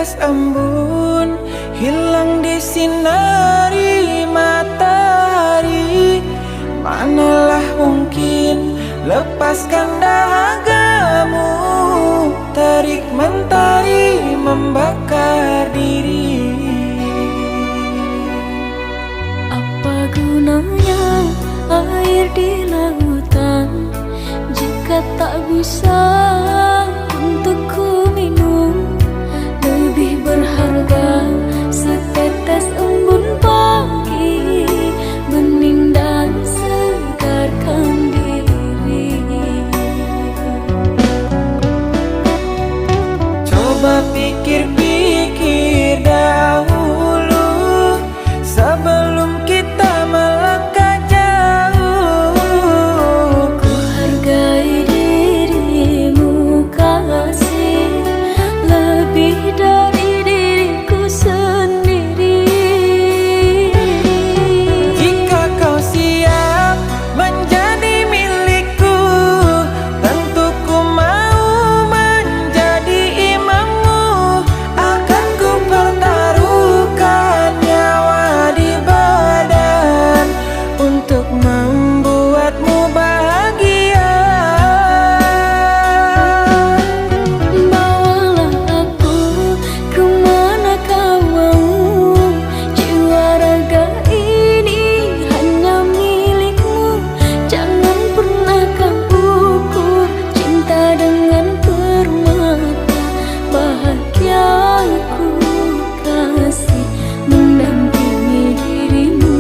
setetes embun hilang di sinari matahari. Manalah mungkin lepaskan dahagamu, tarik mentari membakar diri. Apa gunanya air di lautan jika tak bisa untukku minum? Lebih berharga setetes embun pagi, bening dan segarkan diri. Coba pikir-pikir dahulu sebelum kita melangkah jauh. Ku hargai dirimu kasih lebih dari diriku sendiri. Jika kau siap menjadi milikku, tentu ku mau menjadi imammu. Akan ku pertaruhkan nyawa di badan untuk membuatmu bahagia. Bawalah aku kemana kau mau, jiwa raga ini hanya milikmu. Jangan pernah kau ukur cinta dengan permata. Bahagiaku kasih mendampingi dirimu.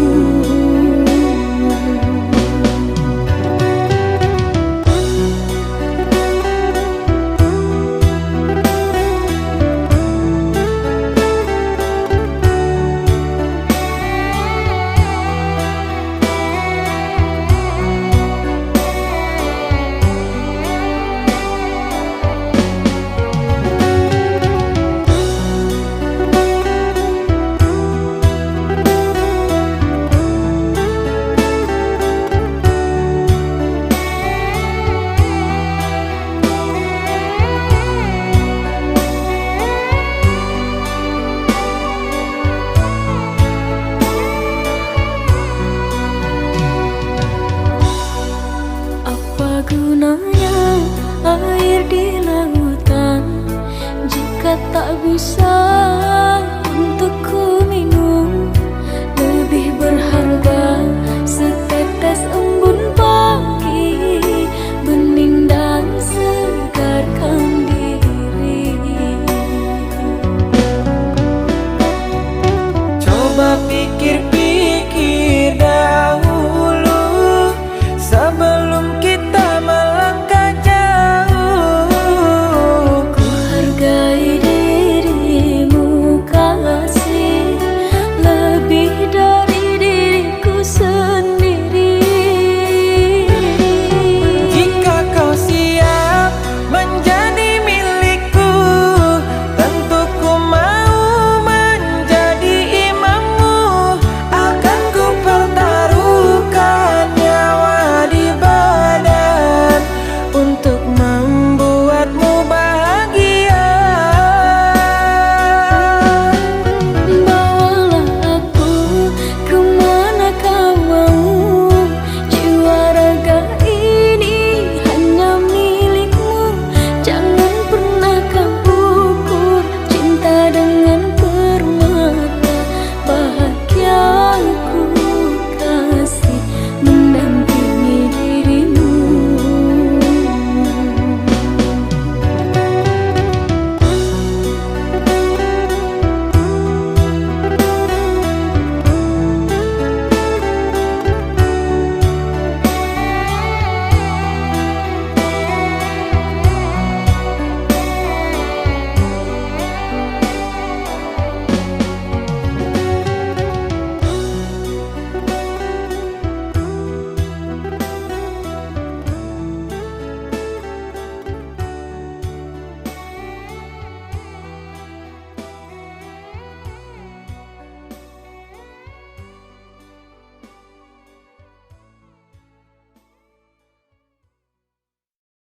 Apa gunanya air di lautan jika tak bisa